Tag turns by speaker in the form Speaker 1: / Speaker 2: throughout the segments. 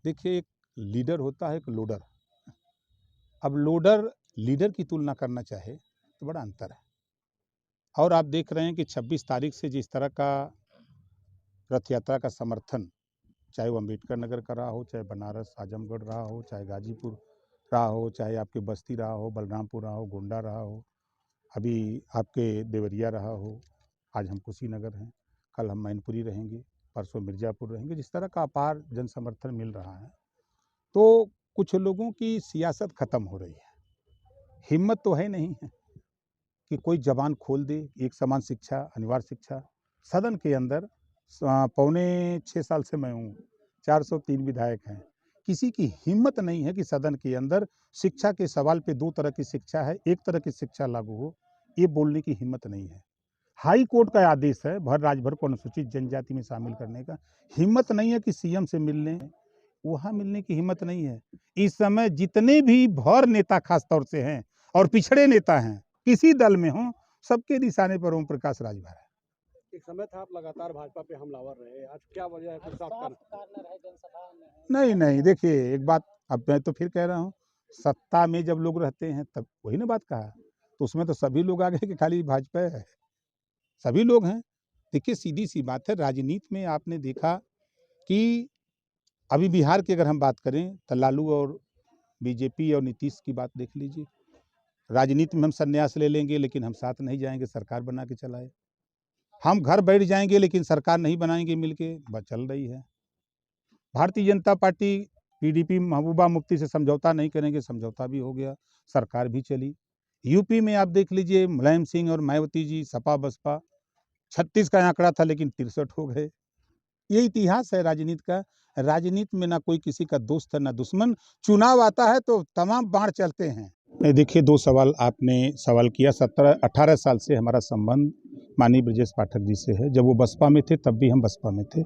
Speaker 1: देखिए, एक लीडर होता है, एक लोडर। अब लोडर लीडर की तुलना करना चाहे तो बड़ा अंतर है। और आप देख रहे हैं कि 26 तारीख से जिस तरह का रथ यात्रा का समर्थन, चाहे वो अम्बेडकर नगर का रहा हो, चाहे बनारस आजमगढ़ रहा हो, चाहे गाजीपुर रहा हो, चाहे आपके बस्ती रहा हो, बलरामपुर रहा हो, गोंडा रहा हो, अभी आपके देवरिया रहा हो, आज हम कुशीनगर हैं, कल हम मैनपुरी रहेंगे, परसों मिर्ज़ापुर रहेंगे। जिस तरह का अपार जन समर्थन मिल रहा है, तो कुछ लोगों की सियासत ख़त्म हो रही है। हिम्मत तो है नहीं है कि कोई ज़बान खोल दे। एक समान शिक्षा, अनिवार्य शिक्षा, सदन के अंदर पौने 6 साल से मैं हूँ, 403 विधायक हैं। किसी की हिम्मत नहीं है कि सदन के अंदर शिक्षा के सवाल पे 2 तरह की शिक्षा है, एक तरह की शिक्षा लागू हो, ये बोलने की हिम्मत नहीं है। हाई कोर्ट का आदेश है भर राज्यभर को अनुसूचित जनजाति में शामिल करने का। हिम्मत नहीं है कि सीएम से मिलने, वहाँ मिलने की हिम्मत नहीं है। इस समय जितने भी भर नेता खास तौर से हैं और पिछड़े नेता हैं, किसी दल में हों, सबके निशाने पर ओम प्रकाश राजभर है।
Speaker 2: एक समय था आप लगातार भाजपा पे हमलावर रहे, आज क्या वजह है? कुछ साफ
Speaker 1: नहीं, देखिए एक बात अब मैं तो फिर कह रहा हूँ, सत्ता में जब लोग रहते हैं तब वही ना बात कहा, तो उसमें तो सभी लोग आ गए कि खाली भाजपा है, सभी लोग हैं। देखिए सीधी सी बात है, राजनीति में आपने देखा कि अभी बिहार की अगर हम बात करें तो लालू और बीजेपी और नीतीश की बात देख लीजिए। राजनीति में हम संन्यास ले लेंगे लेकिन हम साथ नहीं जाएंगे, सरकार बना के चलाए। हम घर बैठ जाएंगे लेकिन सरकार नहीं बनाएंगे मिलके, बस चल रही है। भारतीय जनता पार्टी पीडीपी महबूबा मुफ्ती से समझौता नहीं करेंगे, समझौता भी हो गया, सरकार भी चली। यूपी में आप देख लीजिए, मुलायम सिंह और मायावती जी, सपा बसपा, 36 का आंकड़ा था लेकिन 63 हो गए। ये इतिहास है राजनीति का। राजनीति में ना कोई किसी का दोस्त है ना दुश्मन। चुनाव आता है तो तमाम बाढ़ चलते हैं। नहीं, देखिए 2 सवाल आपने सवाल किया। 17-18 साल से हमारा संबंध माननीय ब्रजेश पाठक जी से है। जब वो बसपा में थे तब भी हम बसपा में थे।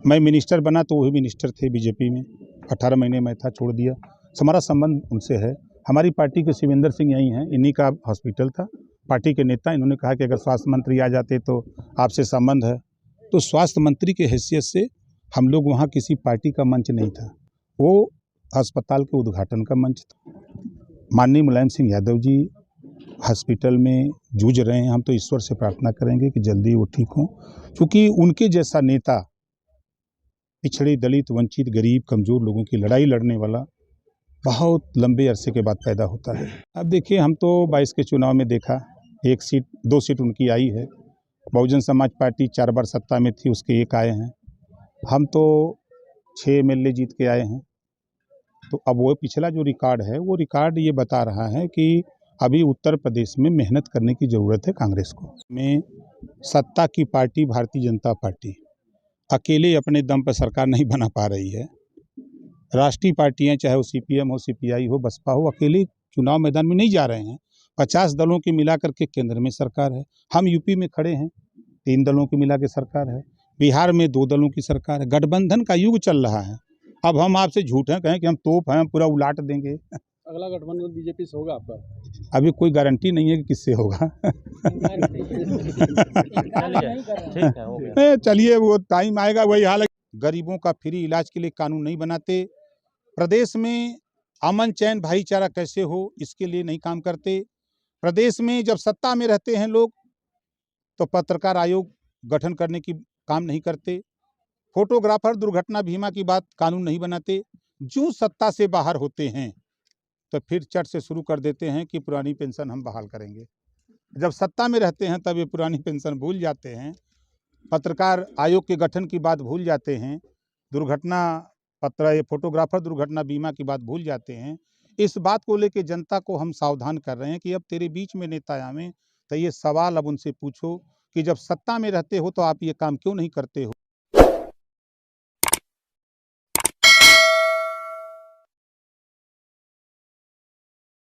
Speaker 1: मैं मिनिस्टर बना तो वही मिनिस्टर थे बीजेपी में। 18 महीने मैं था, छोड़ दिया। हमारा संबंध उनसे है। हमारी पार्टी के शिवेंद्र सिंह यहीं हैं, इन्हीं का हॉस्पिटल था। पार्टी के नेता, इन्होंने कहा कि अगर स्वास्थ्य मंत्री आ जाते तो आपसे संबंध है। तो स्वास्थ्य मंत्री के हैसियत से हम लोग वहाँ, किसी पार्टी का मंच नहीं था, वो अस्पताल के उद्घाटन का मंच था। माननीय मुलायम सिंह यादव जी हॉस्पिटल में जूझ रहे हैं। हम तो ईश्वर से प्रार्थना करेंगे कि जल्दी वो ठीक हों, क्योंकि उनके जैसा नेता पिछड़े, दलित, वंचित, गरीब, कमज़ोर लोगों की लड़ाई लड़ने वाला बहुत लंबे अरसे के बाद पैदा होता है। अब देखिए, हम तो 22 के चुनाव में देखा, 1 सीट 2 सीट उनकी आई है। बहुजन समाज पार्टी 4 बार सत्ता में थी, उसके 1 आए हैं। हम तो 6 एमएलए जीत के आए हैं। तो अब वो पिछला जो रिकॉर्ड है, वो रिकॉर्ड ये बता रहा है कि अभी उत्तर प्रदेश में मेहनत करने की ज़रूरत है कांग्रेस को। में सत्ता की पार्टी भारतीय जनता पार्टी अकेले अपने दम पर सरकार नहीं बना पा रही है। राष्ट्रीय पार्टियां, चाहे वो सीपीएम हो, सीपीआई हो, बसपा हो, अकेले चुनाव मैदान में नहीं जा रहे हैं। 50 दलों की मिला करके केंद्र में सरकार है। हम यूपी में खड़े हैं, 3 दलों की मिला के सरकार है। बिहार में 2 दलों की सरकार है। गठबंधन का युग चल रहा है। अब हम आपसे झूठे कहें कि हम तोप हैं, पूरा उलाट देंगे।
Speaker 2: अगला गठबंधन बीजेपी से होगा आपका?
Speaker 1: अभी कोई गारंटी नहीं है कि किससे होगा। चलिए, वो टाइम आएगा, वही हाल है। गरीबों का फ्री इलाज के लिए कानून नहीं बनाते, प्रदेश में अमन चैन भाईचारा कैसे हो इसके लिए नहीं काम करते, प्रदेश में जब सत्ता में रहते हैं लोग तो पत्रकार आयोग गठन करने की काम नहीं करते, फोटोग्राफर दुर्घटना बीमा की बात कानून नहीं बनाते। जो सत्ता से बाहर होते हैं तो फिर चट से शुरू कर देते हैं कि पुरानी पेंशन हम बहाल करेंगे। जब सत्ता में रहते हैं तब ये पुरानी पेंशन भूल जाते हैं, पत्रकार आयोग के गठन की बात भूल जाते हैं, दुर्घटना पत्र, ये फोटोग्राफर दुर्घटना बीमा की बात भूल जाते हैं। इस बात को लेकर जनता को हम सावधान कर रहे हैं कि अब तेरे बीच में नेता आवे तो ये सवाल अब उनसे पूछो कि जब सत्ता में रहते हो तो आप ये काम क्यों नहीं करते हो।